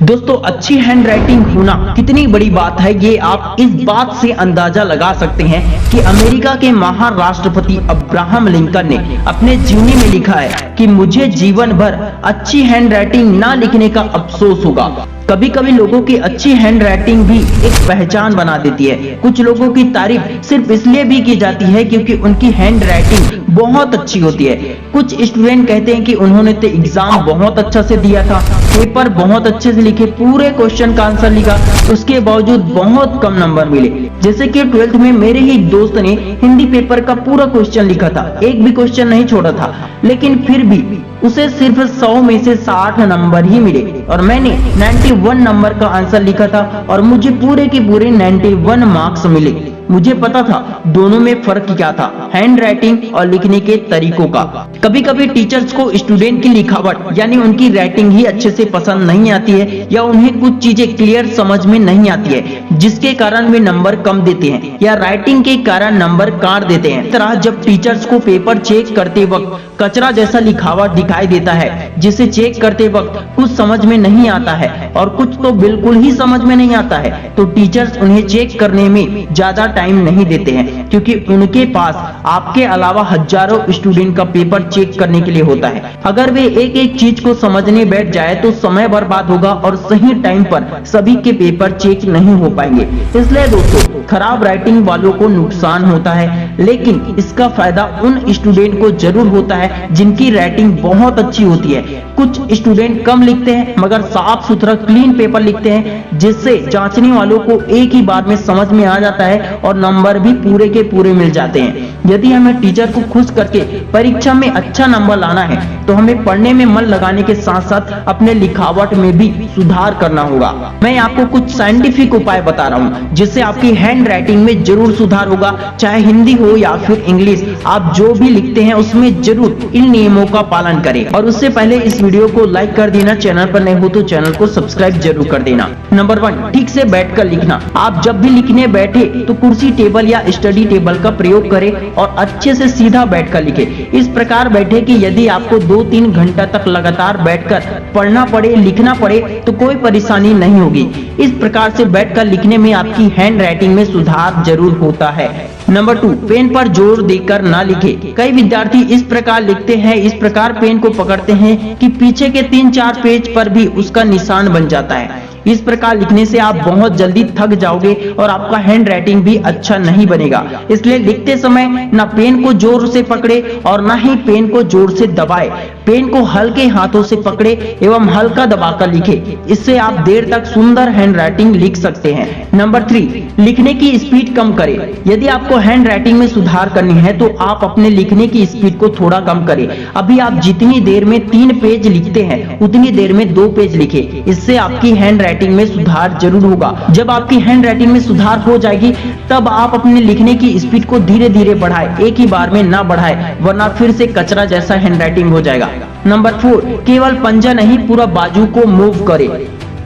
दोस्तों, अच्छी hand writing होना कितनी बड़ी बात है ये आप इस बात से अंदाजा लगा सकते हैं कि अमेरिका के महान राष्ट्रपति अब्राहम लिंकन ने अपने जीवनी में लिखा है कि मुझे जीवन भर अच्छी हैंड राइटिंग ना लिखने का अफसोस होगा। कभी कभी लोगों की अच्छी हैंड राइटिंग भी एक पहचान बना देती है। कुछ लोगों की तारीफ सिर्फ इसलिए भी की जाती है क्योंकि उनकी हैंड राइटिंग बहुत अच्छी होती है। कुछ स्टूडेंट कहते हैं कि उन्होंने तो एग्जाम बहुत अच्छा से दिया था, पेपर बहुत अच्छे से लिखे, पूरे क्वेश्चन का आंसर लिखा, उसके बावजूद बहुत कम नंबर मिले। जैसे कि 12th में मेरे ही दोस्त ने हिंदी पेपर का पूरा क्वेश्चन लिखा था, एक भी क्वेश्चन नहीं छोड़ा था, लेकिन फिर भी उसे सिर्फ 100 में से 60 नंबर ही मिले और मैंने 91 नंबर का आंसर लिखा था और मुझे पूरे के पूरे 91 मार्क्स मिले। मुझे पता था दोनों में फर्क क्या था, हैंड राइटिंग और लिखने के तरीकों का। कभी कभी टीचर्स को स्टूडेंट की लिखावट यानी उनकी राइटिंग ही अच्छे से पसंद नहीं आती है या उन्हें कुछ चीजें क्लियर समझ में नहीं आती है, जिसके कारण वे नंबर कम देते हैं या राइटिंग के कारण नंबर काट देते हैं। इस तरह जब टीचर्स को पेपर चेक करते वक्त कचरा जैसा लिखावट दिखाई देता है, जिसे चेक करते वक्त कुछ समझ में नहीं आता है और कुछ तो बिल्कुल ही समझ में नहीं आता है, तो टीचर्स उन्हें चेक करने में ज्यादा टाइम नहीं देते हैं क्योंकि उनके पास आपके अलावा हजारों स्टूडेंट का पेपर चेक करने के लिए होता है। अगर वे एक एक चीज को समझने बैठ जाए तो समय बर्बाद होगा और सही टाइम पर सभी के पेपर चेक नहीं हो पाएंगे। इसलिए दोस्तों, खराब राइटिंग वालों को नुकसान होता है, लेकिन इसका फायदा उन स्टूडेंट को जरूर होता है जिनकी राइटिंग बहुत अच्छी होती है। कुछ स्टूडेंट कम लिखते हैं मगर साफ सुथरा क्लीन पेपर लिखते हैं, जिससे जांचने वालों को एक ही बार में समझ में आ जाता है और नंबर भी पूरे के पूरे मिल जाते हैं। यदि हमें टीचर को खुश करके परीक्षा में अच्छा नंबर लाना है तो हमें पढ़ने में मन लगाने के साथ साथ अपने लिखावट में भी सुधार करना होगा। मैं आपको कुछ साइंटिफिक उपाय बता रहा हूँ जिससे आपकी हैंड राइटिंग में जरूर सुधार होगा, चाहे हिंदी हो या फिर इंग्लिश। आप जो भी लिखते हैं उसमें जरूर इन नियमों का पालन करें और उससे पहले इस वीडियो को लाइक कर देना, चैनल पर नए हो तो चैनल को सब्सक्राइब जरूर कर देना। नंबर 1, ठीक से बैठकर लिखना। आप जब भी लिखने बैठे तो कुर्सी, टेबल या स्टडी टेबल का प्रयोग करें और अच्छे से सीधा बैठकर लिखें। इस प्रकार बैठे कि यदि आपको 2-3 घंटा तक लगातार बैठकर पढ़ना पड़े, लिखना पड़े तो कोई परेशानी नहीं होगी। इस प्रकार से बैठकर लिखने में आपकी हैंड राइटिंग में सुधार जरूर होता है। नंबर 2, पेन पर जोर देकर ना लिखे। कई विद्यार्थी इस प्रकार लिखते हैं, इस प्रकार पेन को पकड़ते हैं कि पीछे के 3-4 पेज पर भी उसका निशान बन जाता है। इस प्रकार लिखने से आप बहुत जल्दी थक जाओगे और आपका हैंड राइटिंग भी अच्छा नहीं बनेगा। इसलिए लिखते समय ना पेन को जोर से पकड़े और ना ही पेन को जोर से दबाए। पेन को हल्के हाथों से पकड़े एवं हल्का दबाकर लिखे। इससे आप देर तक सुंदर हैंड राइटिंग लिख सकते हैं। नंबर 3, लिखने की स्पीड कम करें। यदि आपको हैंड राइटिंग में सुधार करनी है तो आप अपने लिखने की स्पीड को थोड़ा कम करें। अभी आप जितनी देर में 3 पेज लिखते हैं उतनी देर में 2 पेज लिखें। इससे आपकी हैंड राइटिंग में सुधार जरूर होगा। जब आपकी हैंड राइटिंग में सुधार हो जाएगी तब आप अपने लिखने की स्पीड को धीरे धीरे बढ़ाएं, एक ही बार में ना बढ़ाएं, वरना फिर से कचरा जैसा हैंड राइटिंग हो जाएगा। नंबर 4, केवल पंजा नहीं पूरा बाजू को मूव करें।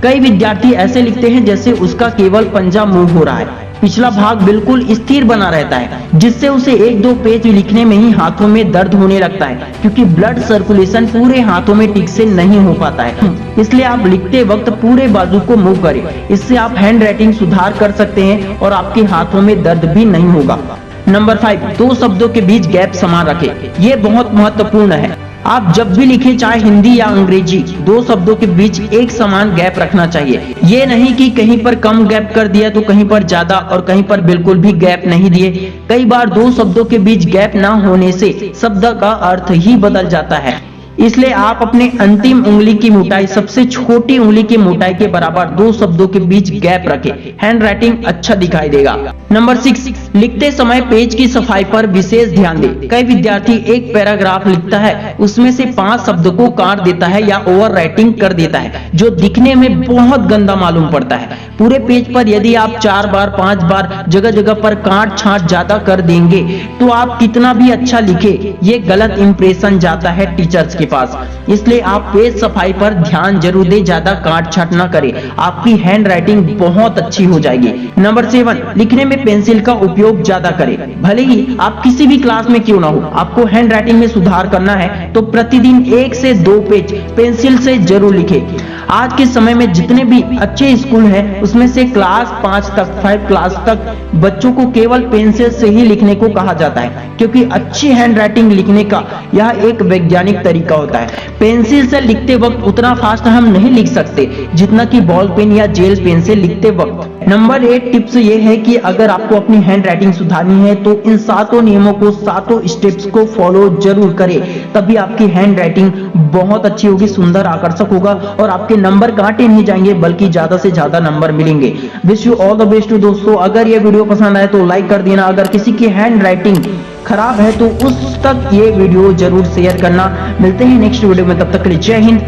कई विद्यार्थी ऐसे लिखते हैं जैसे उसका केवल पंजा मूव हो रहा है, पिछला भाग बिल्कुल स्थिर बना रहता है, जिससे उसे 1-2 पेज लिखने में ही हाथों में दर्द होने लगता है क्योंकि ब्लड सर्कुलेशन पूरे हाथों में ठीक से नहीं हो पाता है। इसलिए आप लिखते वक्त पूरे बाजू को मूव करें। इससे आप हैंड राइटिंग सुधार कर सकते हैं और आपके हाथों में दर्द भी नहीं होगा। नंबर 5, 2 शब्दों के बीच गैप समान रखें। ये बहुत महत्वपूर्ण है। आप जब भी लिखें, चाहे हिंदी या अंग्रेजी, 2 शब्दों के बीच एक समान गैप रखना चाहिए। ये नहीं कि कहीं पर कम गैप कर दिया तो कहीं पर ज्यादा और कहीं पर बिल्कुल भी गैप नहीं दिए। कई बार 2 शब्दों के बीच गैप ना होने से शब्द का अर्थ ही बदल जाता है। इसलिए आप अपने अंतिम उंगली की मोटाई सबसे छोटी उंगली की मोटाई के बराबर 2 शब्दों के बीच गैप रखें। हैंड राइटिंग अच्छा दिखाई देगा। नंबर 6, लिखते समय पेज की सफाई पर विशेष ध्यान दें। कई विद्यार्थी एक पैराग्राफ लिखता है, उसमें से 5 शब्द को काट देता है या ओवर राइटिंग कर देता है, जो दिखने में बहुत गंदा मालूम पड़ता है। पूरे पेज पर यदि आप 4 बार 5 बार जगह जगह पर काट छांट ज्यादा कर देंगे तो आप कितना भी अच्छा लिखे, ये गलत इंप्रेशन जाता है टीचर्स के पास, इसलिए आप पेज सफाई पर ध्यान जरूर दें, ज्यादा काट छाट ना करें, आपकी हैंड राइटिंग बहुत अच्छी हो जाएगी। नंबर 7, लिखने में पेंसिल का उपयोग ज्यादा करें। भले ही आप किसी भी क्लास में क्यों ना हो, आपको हैंड राइटिंग में सुधार करना है तो प्रतिदिन 1 से 2 पेज पेंसिल से जरूर लिखें। आज के समय में जितने भी अच्छे स्कूल हैं उसमें से क्लास 5 क्लास तक बच्चों को केवल पेंसिल से ही लिखने को कहा जाता है, क्योंकि अच्छी हैंड राइटिंग लिखने का यह एक वैज्ञानिक तरीका होता है। पेंसिल से लिखते वक्त उतना फास्ट हम नहीं लिख सकते जितना कि बॉल पेन या जेल पेन से लिखते वक्त। नंबर 8 टिप्स ये है कि अगर आपको अपनी हैंड राइटिंग सुधारनी है तो इन 7 नियमों को, 7 स्टेप्स को फॉलो जरूर करें, तभी आपकी हैंड राइटिंग बहुत अच्छी होगी, सुंदर आकर्षक होगा और आपके नंबर काटे नहीं जाएंगे बल्कि ज्यादा से ज्यादा नंबर मिलेंगे। Wish you all the best दोस्तों। अगर ये वीडियो पसंद आए तो लाइक कर देना, अगर किसी की हैंड राइटिंग खराब है तो उस तक ये वीडियो जरूर शेयर करना। मिलते हैं नेक्स्ट वीडियो में, तब तक के लिए जय हिंद।